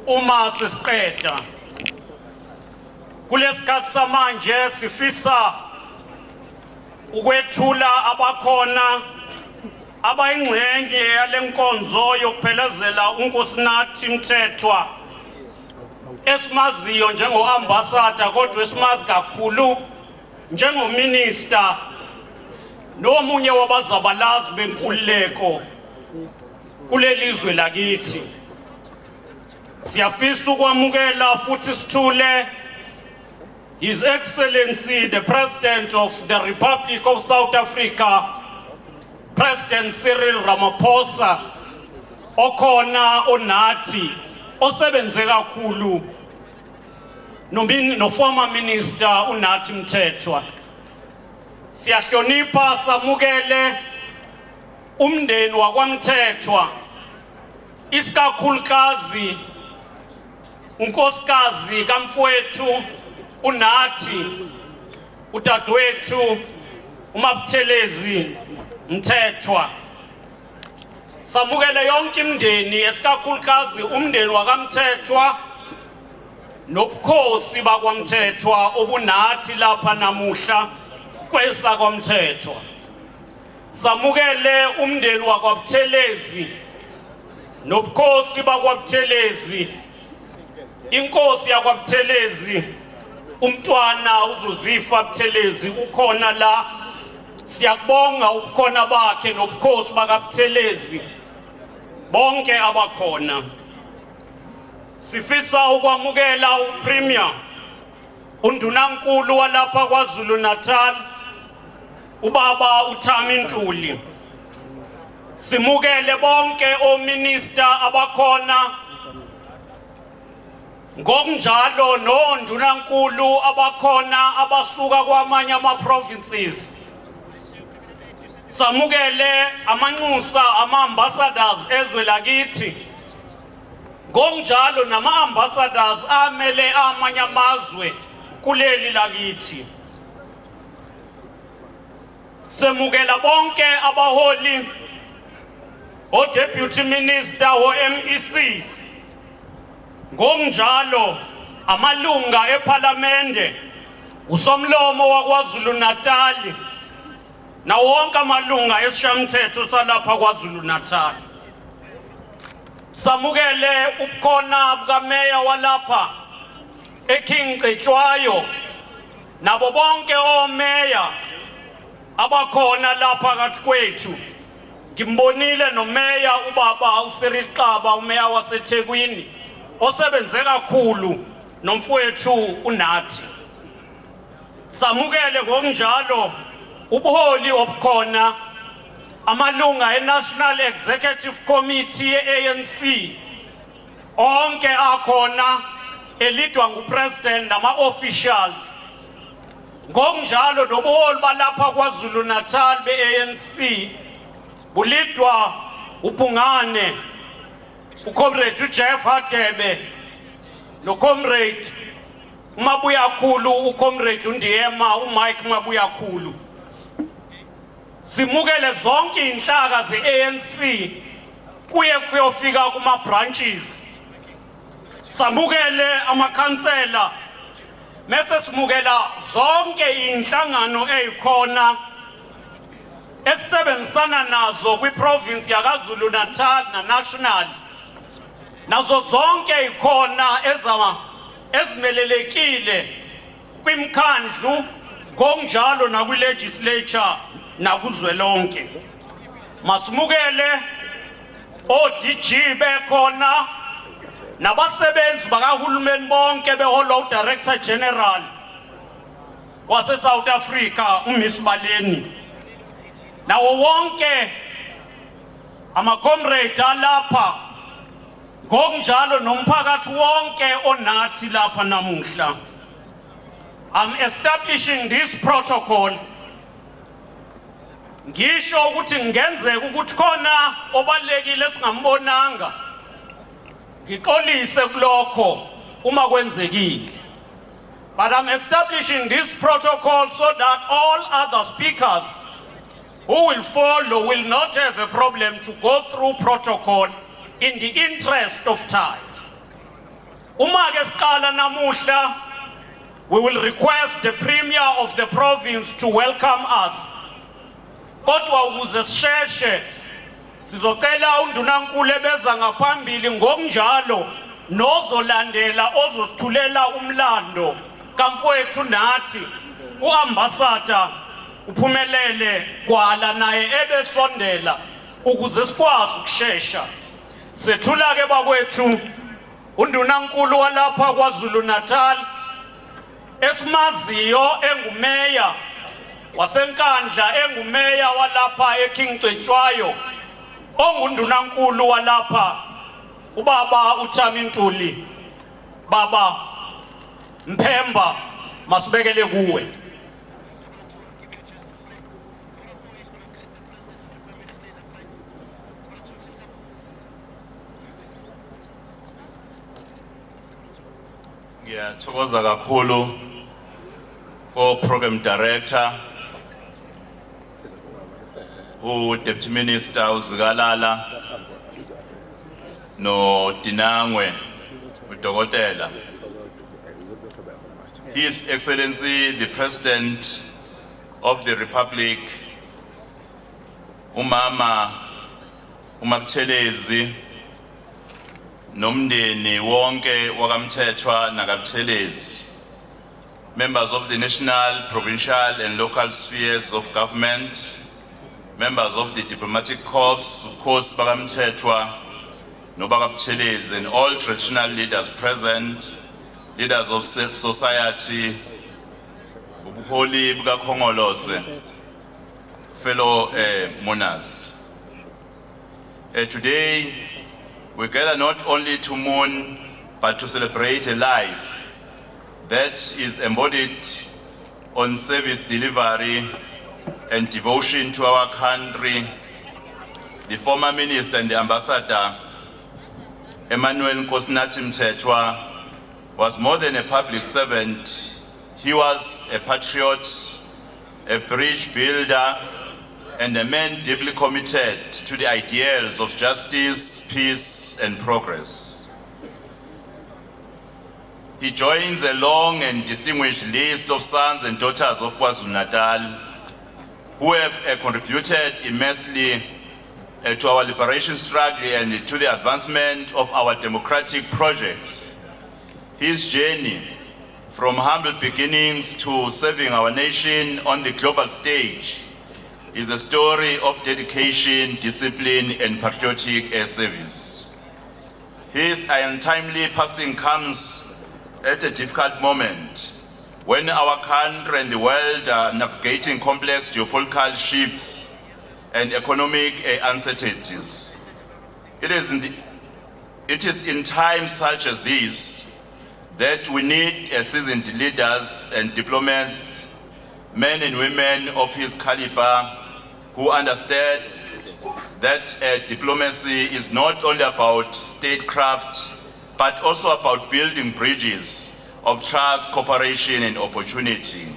uma sesiqeda kulesikhathi samanje sifisa ukwethula abakhona abayingxenye yalenkonzo yokuphelezela uNkosinathi Mthethwa esimaziyo njengoambassador kodwa esimazi kakhulu njengominister nomunye wabazabalazi benkululeko kulelizwe lakithi. Siyafisa ukwamukela futhi sithule His Excellency the President of the Republic of South Africa, President Cyril Ramaphosa, okhona onathi osebenze kakhulu no former minister uNathi Mthethwa. Siyahlonipha samukele umndeni wakwaMthethwa, isikakhulukazi unkosikazi kamfowethu uNathi, udadewethu uMabuthelezi Mthethwa. Samukele yonke imindeni esikakhulukazi umndeni wakaMthethwa nobukhosi bakwaMthethwa obunathi lapha namuhla kwesa kwaMthethwa. Samukele umndeni wakwaButhelezi nobukhosi bakwaButhelezi, inkosi yakwaButhelezi umntwana uZuzifa Buthelezi ukhona la. Siyakubonga ubukhona bakhe nobukhosi bakaButhelezi bonke abakhona. Sifisa ukwamukela uPremier undunankulu walapha kwaZulu Natal ubaba uThami Ntuli. Simukele bonke ominister abakhona, ngokunjalo nondunankulu abakhona abasuka kwamanye ama-provinces. Samukele amanxusa ama-ambassadors ezwe lakithi, ngokunjalo nama-ambassadors amele amanye amazwe kuleli lakithi. Semukela bonke abaholi, o-deputy minister, o-MECs, ngokunjalo amalunga ePhalamende, usomlomo wakwaZulu Natal na wonke amalunga esishayamithetho salapha kwaZulu Natal. Samukele ubukhona bukameya walapha eKing Cetshwayo nabo bonke omeya abakhona lapha kathi kwethu. Ngimbonile nomeya ubaba uCyril Xaba, umeya waseThekwini osebenze kakhulu nomfowethu uNathi. Samukele ngokunjalo ubuholi obukhona, amalunga eNational Executive Committee ye-ANC onke akhona elidwa ngupresident nama-officials, ngokunjalo nobuholi balapha kwaZulu Natal be-ANC bulidwa uBhungane, uComrade uJeff Hadebe noComrade uMabuyakhulu, uComrade uNdiyema, uMike Mabuyakhulu. Simukele zonke inhlaka ze-ANC kuye kuyofika kuma-branches. Samukele amakhansela, mese simukela zonke inhlangano eyikhona esisebenzisana nazo kwiprovince yakaZulu Natal na-national, nazo zonke ikhona ezimelelekile kwimkhandlu, ngokunjalo nakwi-legislature nakuzwelonke. Masimukele o-DG bekhona nabasebenzi bakahulumeni bonke beholwa uDirector General wase-South Africa uMiss Baleni, nawo wonke ama-comrade alapha, ngokunjalo nomphakathi wonke onathi lapha namuhla. I'm establishing this protocol ngisho ukuthi ngenzeka ukuthi khona obalekile singambonanga, ngixolise kulokho uma kwenzekile. But I'm establishing this protocol so that all other speakers who will follow will not have a problem to go through protocol in the interest of time. Uma ke siqala namuhla, we will request the Premier of the province to welcome us. Kodwa ukuze sisheshe sizocela undunankulu ebeza ngaphambili ngokunjalo nozolandela ozosithulela umlando kamfowethu nathi uambassador uphumelele kwala naye ebesondela ukuze sikwazi ukushesha. Sethula ke bakwethu undunankulu walapha kwaZulu Natal esimaziyo engumeya waseNkandla engumeya walapha eKing Cetshwayo ongundunankulu walapha ubaba uThami Ntuli. Baba Mphemba masibekele kuwe. Ngiyathokoza kakhulu program director Deputy Minister uZikalala no Dinangwe uDokotela, His Excellency the President of the Republic Umama uMabuthelezi nomndeni wonke wakaMthethwa nakaButhelezi, members of the national, provincial and local spheres of government, members of the diplomatic corps, of course bakaMthethwa nobakaButhelezi, and all traditional leaders present, leaders of society, ubuholi bukaKhongolose, fellow mourners. Today we gather not only to mourn but to celebrate a life that is embodied on service delivery and devotion to our country. The former minister and the ambassador, Emmanuel Nkosinathi Mthethwa, was more than a public servant. He was a patriot, a bridge builder, and a man deeply committed to the ideals of justice, peace, and progress. He joins a long and distinguished list of sons and daughters of KwaZulu-Natal who have contributed immensely to our liberation struggle and to the advancement of our democratic projects. His journey from humble beginnings to serving our nation on the global stage is a story of dedication, discipline, and patriotic service. His untimely passing comes at a difficult moment when our country and the world are navigating complex geopolitical shifts and economic uncertainties. It is in times such as these that we need seasoned leaders and diplomats, men and women of his caliber, who understand that diplomacy is not only about statecraft, but also about building bridges of trust, cooperation, and opportunity.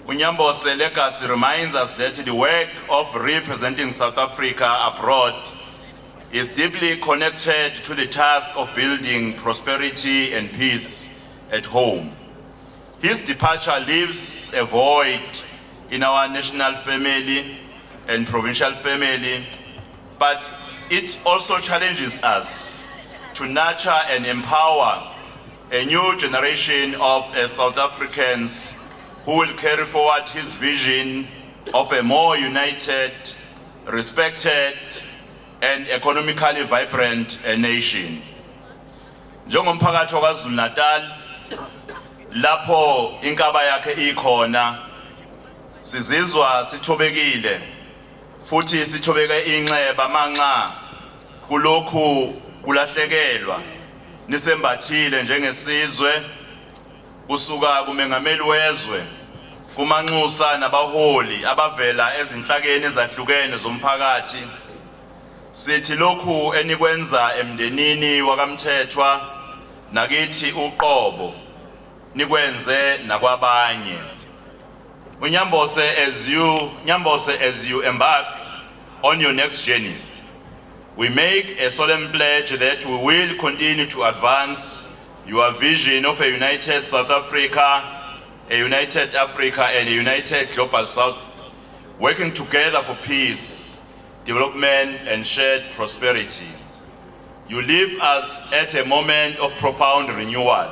Unyambose legacy reminds us that the work of representing South Africa abroad is deeply connected to the task of building prosperity and peace at home. His departure leaves a void in our national family and provincial family, but it also challenges us to nurture and empower a new generation of South Africans who will carry forward his vision of a more united, respected, and economically vibrant nation. Njengomphakathi waKwaZulu Natal, lapho inkaba yakhe ikhona, sizizwa sithobekile futhi sithobeke inxeba manxa kulokhu kulahlekelwa nisembathile njengesizwe kusuka kumengameli wezwe kumanxusa nabaholi abavela ezinhlakeni ezahlukene zomphakathi. Sithi lokhu enikwenza emndenini wakaMthethwa nakithi uqobo nikwenze nakwabanye. Nyambose, as you embark on your next journey, we make a solemn pledge that we will continue to advance your vision of a united South Africa, a united Africa, and a united Global South, working together for peace, development, and shared prosperity. You leave us at a moment of profound renewal,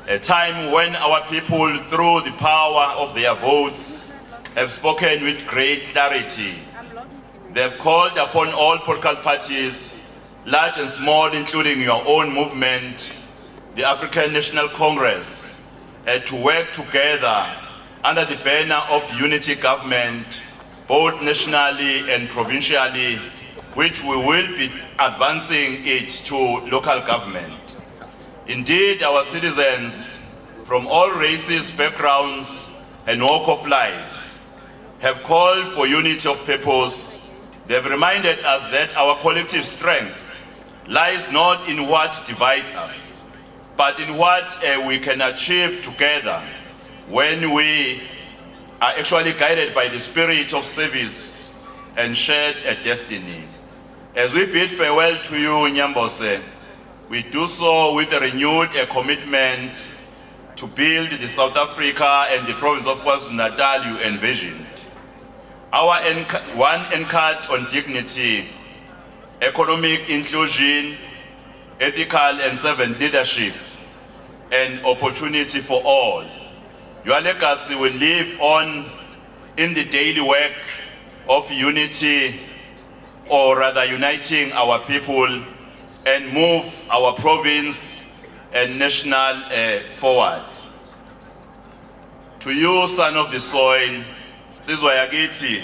a time when our people, through the power of their votes, have spoken with great clarity. They have called upon all political parties, large and small, including your own movement, the African National Congress, to work together under the banner of unity government, both nationally and provincially, which we will be advancing it to local government. Indeed, our citizens from all races, backgrounds, and walk of life have called for unity of purpose. They have reminded us that our collective strength lies not in what divides us, but in what we can achieve together when we are actually guided by the spirit of service and shared a destiny. As we bid farewell to you, Nyambose, we do so with a renewed commitment to build the South Africa and the province of KwaZulu-Natal you envisioned. Our one anchored on dignity, economic inclusion, ethical and servant leadership, and opportunity for all. Your legacy will live on in the daily work of unity, or rather uniting our people and move our province and national forward. To you, son of the soil, Sizwe yakithi,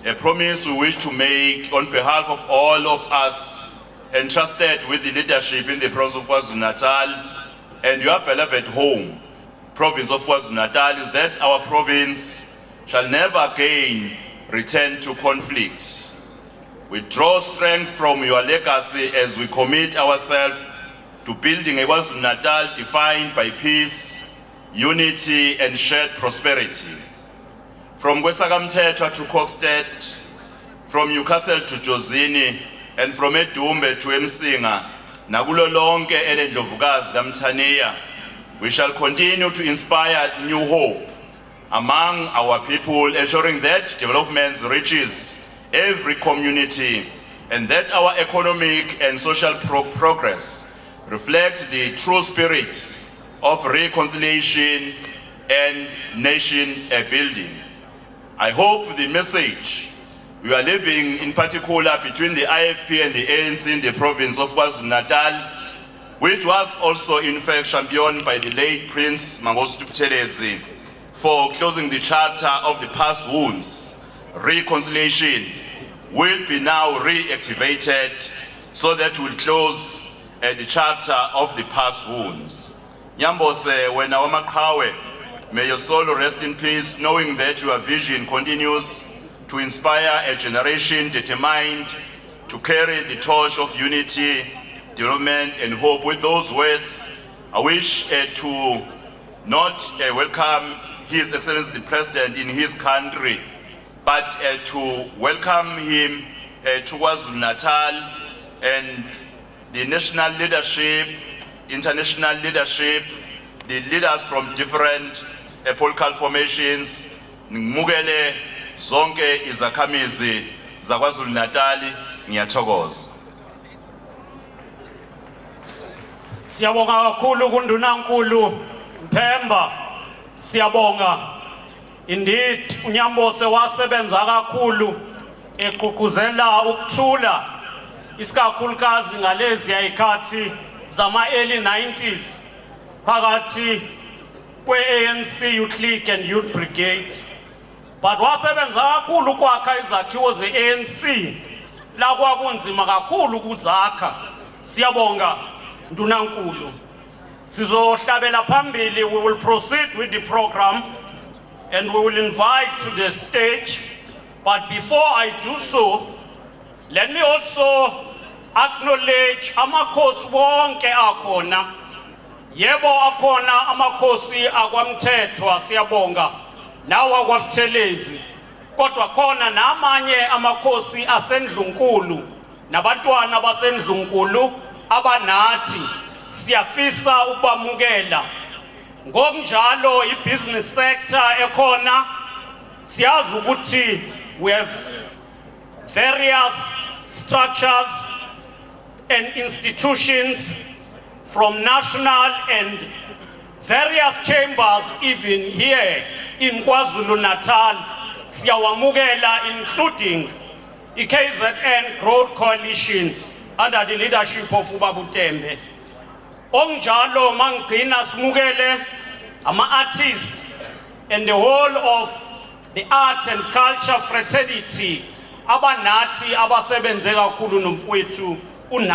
a promise we wish to make on behalf of all of us entrusted with the leadership in the province of KwaZulu-Natal and your beloved home, province of KwaZulu-Natal, is that our province shall never again return to conflicts. We draw strength from your legacy as we commit ourselves to building a KwaZulu-Natal defined by peace, unity, and shared prosperity. From KweSakamthethwa to Kokstad, from Newcastle to Jozini, and from Edumbe to Msinga, nakulo lonke elendlovukazi kaMthaniya, we shall continue to inspire new hope among our people, ensuring that development reaches every community and that our economic and social progress reflects the true spirit of reconciliation and nation building. I hope the message we are living, in particular between the IFP and the ANC in the province of KwaZulu-Natal, which was also in fact championed by the late Prince Mangosuthu Buthelezi, for closing the chapter of the past wounds, reconciliation will be now reactivated so that we'll close the chapter of the past wounds. Nyambose, when our Makawe, may your soul rest in peace, knowing that your vision continues to inspire a generation determined to carry the torch of unity, development, and hope. With those words, I wish to not welcome His Excellency the President in his country, but to welcome him to KwaZulu-Natal and the national leadership, international leadership, the leaders from different political formations. Ngimukele zonke izakhamizi zaKwaZulu-Natal, ngiyathokoza. Siyabonga kakhulu kundunankulu Mphemba, siyabonga. Indeed, uNyambose wasebenza kakhulu egqugquzela ukuthula isikakhulukazi ngalezi ayikhathi zama early 90s phakathi kwe-ANC Youth League and Youth Brigade. But wasebenza kakhulu kwakha izakhiwo ze-ANC la kwakunzima kakhulu ukuzakha. Siyabonga ndunankulu. Sizohlabela phambili, we will proceed with the program and we will invite to the stage. But before I do so, let me also acknowledge amakhosi wonke akhona. Yebo akhona amakhosi akwamthethwa, siyabonga, nawo akwabuthelezi. Kodwa khona namanye amakhosi asendlunkulu nabantwana basendlunkulu abanathi siyafisa ukubamukela. Ngokunjalo i-business sector ekhona siyazi ukuthi we have various structures and institutions from national and various chambers even here in KwaZulu-Natal. Siyawamukela, including the KZN Growth Coalition under the leadership of Ubaba Tembe. Onjalo mangcina simukele ama-artists and the whole of the art and culture fraternity abanathi abasebenze kakhulu nomfowethu uNathi.